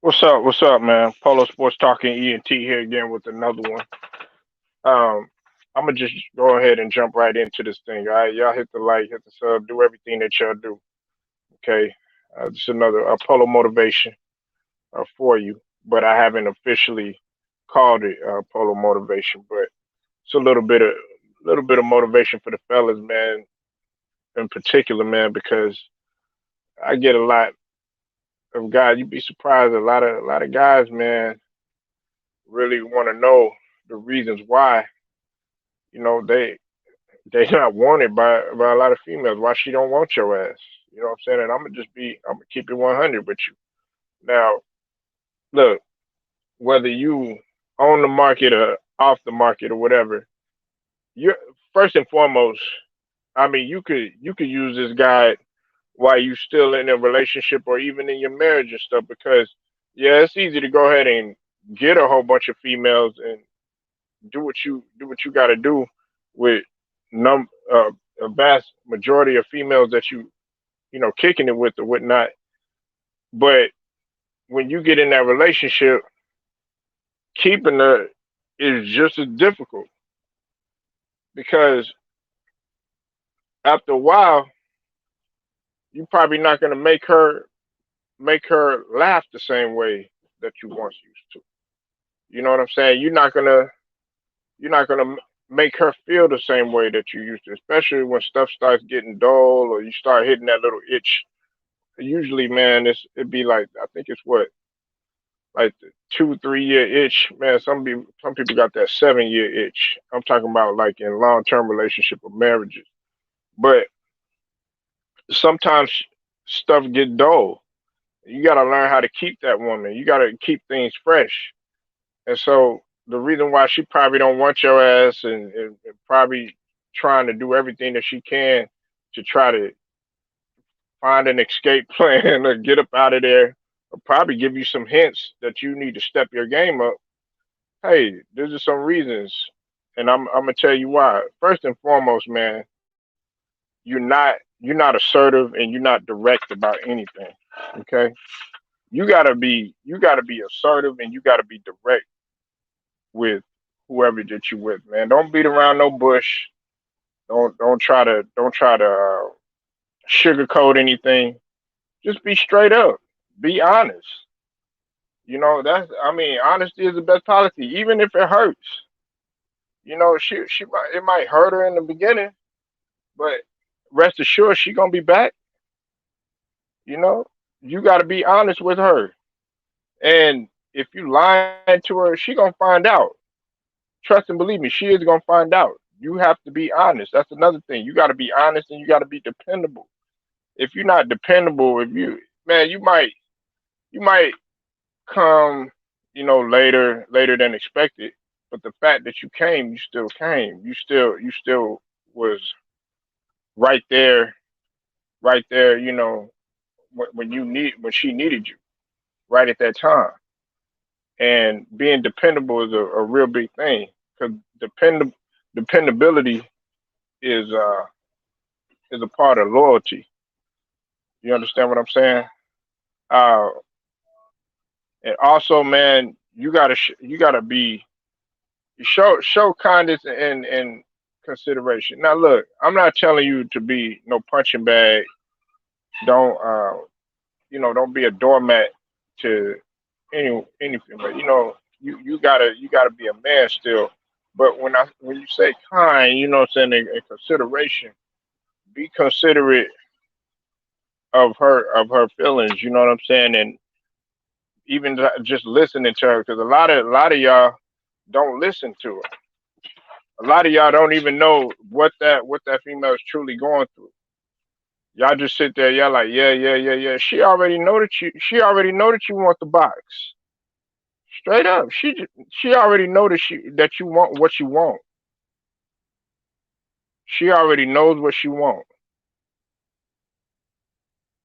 What's up? What's up, man? Polo Sports Talking ENT here again with another one. Um, I'm gonna just go ahead and jump right into this thing. All right, y'all hit the like, hit the sub, do everything that y'all do. Okay, just another Polo motivation for you, but I haven't officially called it Polo motivation. But it's a little bit of motivation for the fellas, man, in particular, man, because I get a lot of guys. You'd be surprised. A lot of guys, man, really want to know the reasons why they not wanted by a lot of females. Why she don't want your ass? You know what I'm saying? And I'm gonna keep it 100 with you. Now, look, whether you on the market or off the market or whatever, you're first and foremost. I mean, you could use this guide while you still in a relationship or even in your marriage and stuff because yeah, it's easy to go ahead and get a whole bunch of females and do what you got to do with num a vast majority of females that you know kicking it with or whatnot. But when you get in that relationship, keeping her is just as difficult because after a while, you're probably not gonna make her laugh the same way that you once used to. You know what I'm saying? You're not gonna make her feel the same way that you used to, especially when stuff starts getting dull or you start hitting that little itch. Usually, man, it'd be like I think it's what like the 2 3 year itch, man. Some people got that 7 year itch. I'm talking about like in long term relationship or marriages. But sometimes stuff get dull. You got to learn how to keep that woman. You got to keep things fresh. And so the reason why she probably don't want your ass and probably trying to do everything that she can to try to find an escape plan or get up out of there, or probably give you some hints that you need to step your game up. Hey, these are some reasons, and I'm gonna tell you why. First and foremost, man, you're not assertive and you're not direct about anything. Okay, you gotta be assertive and you gotta be direct with whoever that you with, man. Don't beat around no bush. Don't try to sugarcoat anything. Just be straight up. Be honest. That's I mean, honesty is the best policy, even if it hurts. It might hurt her in the beginning, but rest assured she gonna be back. You know, you got to be honest with her, and if you lying to her, she gonna find out. Trust and believe me, she is gonna find out. You have to be honest. That's another thing. You got to be honest and you got to be dependable. If you're not dependable, if you man, you might come, later than expected. But the fact that you came, you still came. You still was right there, right there. When she needed you, right at that time. And being dependable is a real big thing because dependability is uh is a part of loyalty. You understand what I'm saying? Uh, and also, man, you gotta be show kindness and consideration. Now, look, I'm not telling you to be no punching bag. Don't be a doormat to anything. But you gotta be a man still. But when you say kind, you know what I'm saying, and consideration, be considerate of her feelings. You know what I'm saying, and even just listening to her, because a lot of y'all don't listen to her. A lot of y'all don't even know what that female is truly going through. Y'all just sit there, y'all like, yeah, yeah, yeah, yeah. She already know that you want the box. Straight up. She already know that you want what you want. She already knows what she want.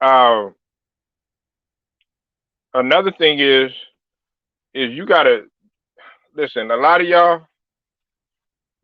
Uh, Another thing is you gotta listen. A lot of y'all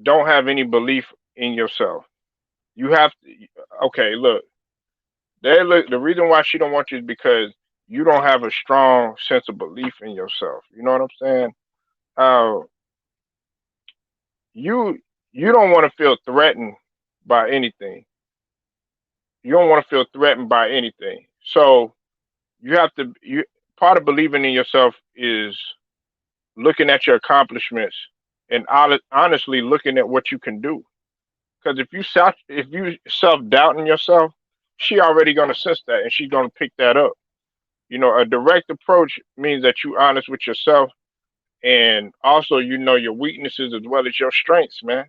don't have any belief in yourself. You have to. Okay, look. The reason why she don't want you is because you don't have a strong sense of belief in yourself. You know what I'm saying? Uh, you you don't want to feel threatened by anything. You don't want to feel threatened by anything. So you have to. You part of believing in yourself is looking at your accomplishments and honestly looking at what you can do. Because if you self doubting yourself, she already gonna sense that and she's gonna pick that up. You know, a direct approach means that you honest with yourself and also you know your weaknesses as well as your strengths, man.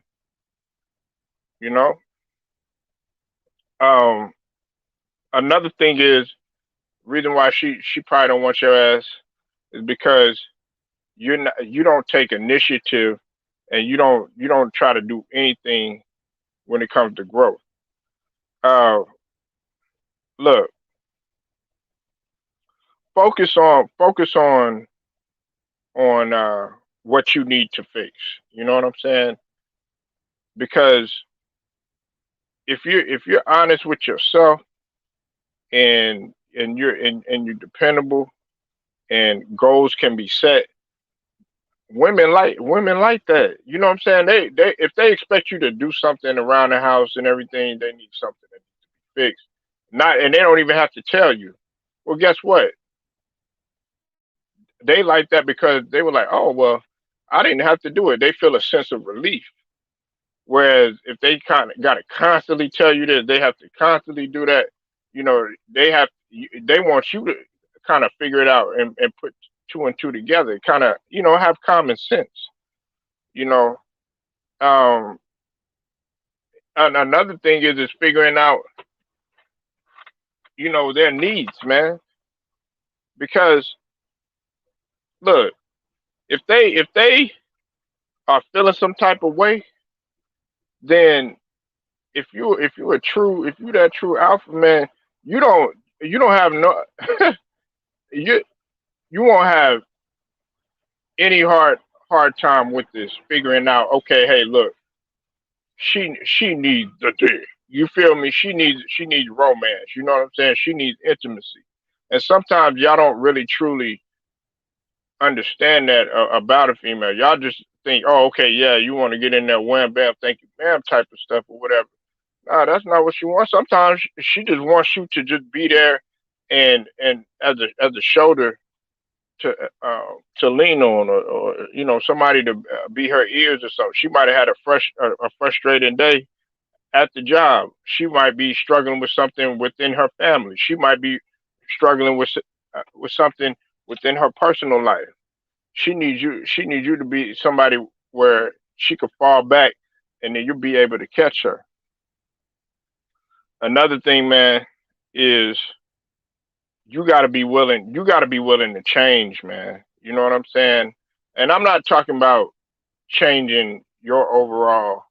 You know. Um, Another thing is reason why she probably don't want your ass is because you don't take initiative and you don't try to do anything when it comes to growth. Uh, Look, focus on what you need to fix. You know what I'm saying? Because if you're honest with yourself and you're dependable and goals can be set, women like that. You know what I'm saying? They if they expect you to do something around the house and everything, they need something that needs to be fixed. Not and they don't even have to tell you. Well, guess what? They like that because they were like, oh well, I didn't have to do it. They feel a sense of relief. Whereas if they kind of got to constantly tell you this, they have to constantly do that. You know, they want you to kind of figure it out and put two and two together. Kind of, you know, have common sense. You know, um, and another thing is figuring out, you know, their needs, man. Because look, if they are feeling some type of way, then if you that true alpha man, you don't have no you you won't have any hard time with this figuring out. Okay, hey, look, she needs the dick. You feel me? She needs romance. You know what I'm saying? She needs intimacy. And sometimes y'all don't really truly understand that about a female. Y'all just think, oh, okay, yeah, you want to get in there, wham, bam, thank you, ma'am, type of stuff or whatever. Nah, that's not what she wants. Sometimes she just wants you to just be there and as a shoulder to lean on, or you know somebody to be her ears or something. She might have had a frustrating day at the job. She might be struggling with something within her family. She might be struggling with something within her personal life. She needs you. She needs you to be somebody where she could fall back, and then you'll be able to catch her. Another thing, man, is you got to be willing. You got to be willing to change, man. You know what I'm saying? And I'm not talking about changing your overall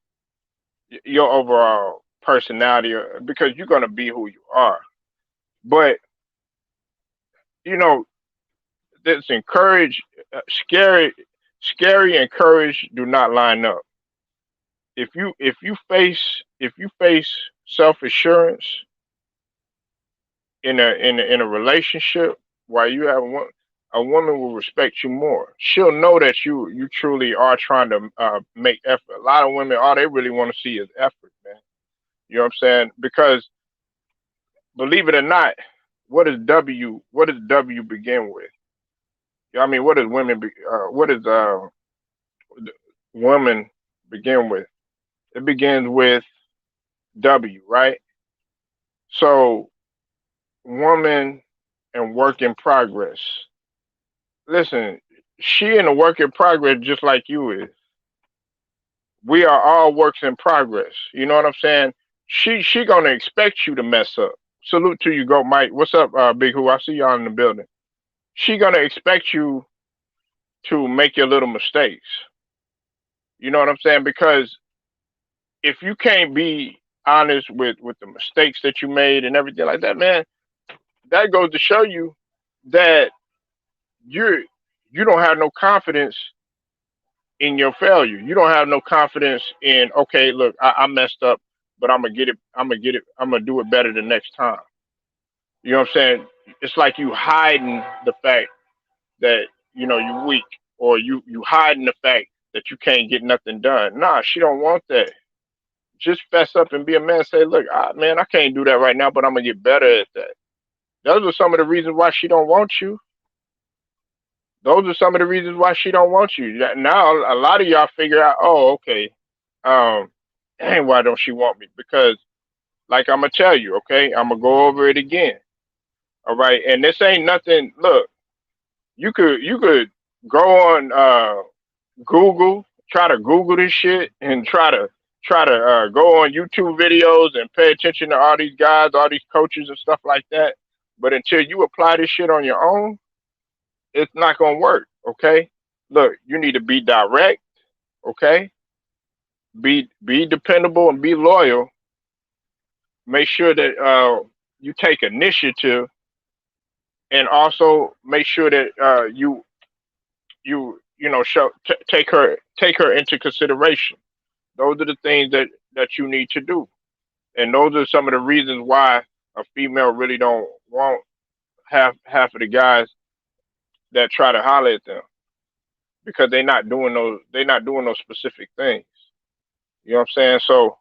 personality because you're going to be who you are. But you know, this encourage scary and courage do not line up. If you face self assurance in a relationship, while you have one, a woman will respect you more. She'll know that you truly are trying to make effort. A lot of women, all they really want to see is effort, man. You know what I'm saying? Because believe it or not, what does W begin with? I mean, what does what does women begin with? It begins with W, right? So woman and work in progress. Listen, she in a work in progress just like you is. We are all works in progress. You know what I'm saying? She gonna expect you to mess up. Salute to you, go Mike. What's up, Big Who? I see y'all in the building. She gonna expect you to make your little mistakes. You know what I'm saying? Because if you can't be honest with the mistakes that you made and everything like that, man, that goes to show you that you're you don't have no confidence in your failure. You don't have no confidence in, okay, look, I messed up, but I'm gonna get it. I'm gonna get it. I'm gonna do it better the next time. You know what I'm saying? It's like you hiding the fact that you weak, or you hiding the fact that you can't get nothing done. Nah, she don't want that. Just fess up and be a man. Say, look, man, I can't do that right now, but I'm gonna get better at that. Those are some of the reasons why she don't want you. Those are some of the reasons why she don't want you. Now a lot of y'all figure out, oh, okay, um, dang, why don't she want me? Because like I'm gonna tell you, okay, I'm gonna go over it again. All right, and this ain't nothing. Look, you could go on Google, try to Google this shit, and try to go on YouTube videos and pay attention to all these guys, all these coaches and stuff like that. But until you apply this shit on your own, it's not gonna work. Okay, look, you need to be direct. Okay, be dependable and be loyal. Make sure that you take initiative, and also make sure that you show take her into consideration. Those are the things that you need to do, and those are some of the reasons why a female really don't want half of the guys that try to holler at them, because they're not doing those specific things. You know what I'm saying? So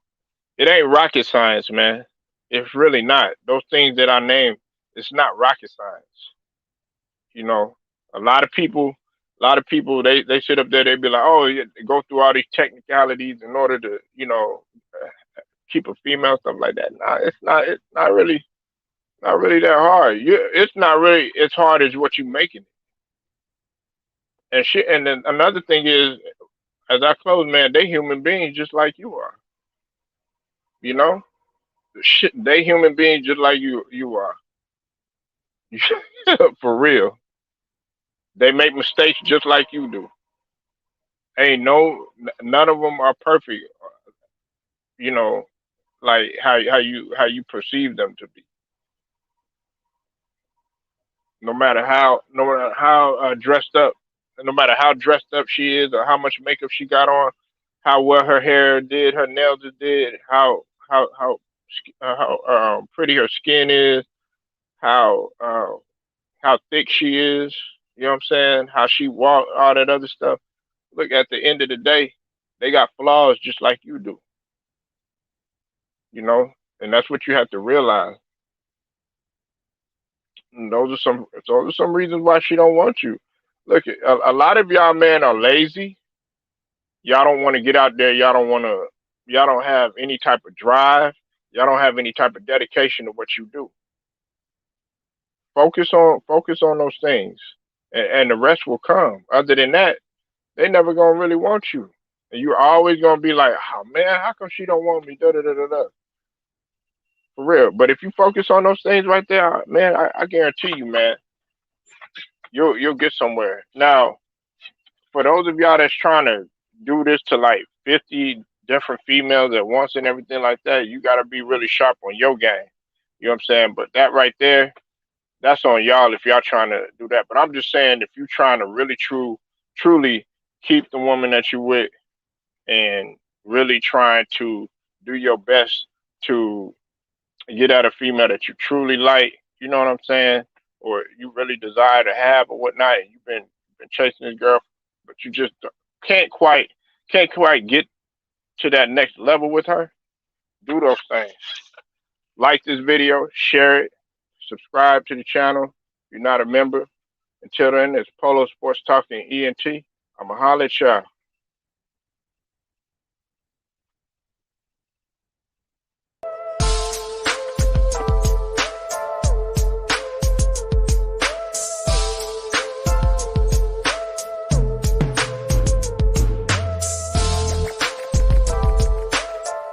it ain't rocket science, man. It's really not. Those things that I named, it's not rocket science. You know, a lot of people, they sit up there, they be like, oh, yeah, they go through all these technicalities in order to, keep a female, stuff like that. Nah, it's not really that hard. It's not really as hard as what you making it. And shit. And then another thing is, as I close, man, they human beings just like you are. You know, shit, they human beings just like you are. For real. They make mistakes just like you do. Ain't none of them are perfect. You know, like how you perceive them to be. No matter how dressed up she is, or how much makeup she got on, how well her hair did, her nails did, how pretty her skin is, how how thick she is. You know what I'm saying? How she walk, all that other stuff. Look, at the end of the day, they got flaws just like you do. You know, and that's what you have to realize. And those are some reasons why she don't want you. Look, a lot of y'all men are lazy. Y'all don't want to get out there. Y'all don't have any type of drive. Y'all don't have any type of dedication to what you do. Focus on those things, and the rest will come. Other than that, they never gonna really want you, and you're always gonna be like, oh man, how come she don't want me? Da da da da da. For real. But if you focus on those things right there, man, I guarantee you, man, you'll get somewhere. Now, for those of y'all that's trying to do this to like 50 different females at once and everything like that, you got to be really sharp on your game. You know what I'm saying? But that right there, that's on y'all if y'all trying to do that. But I'm just saying, if you trying to really truly keep the woman that you with, and really trying to do your best to get at a female that you truly like, you know what I'm saying, or you really desire to have or whatnot, and you've been chasing this girl, but you just can't quite can't quite get to that next level with her. Do those things. Like this video, share it, subscribe to the channel. If you're not a member, until then, it's Polo Sports Talk and ENT. I'm going to holler at y'all.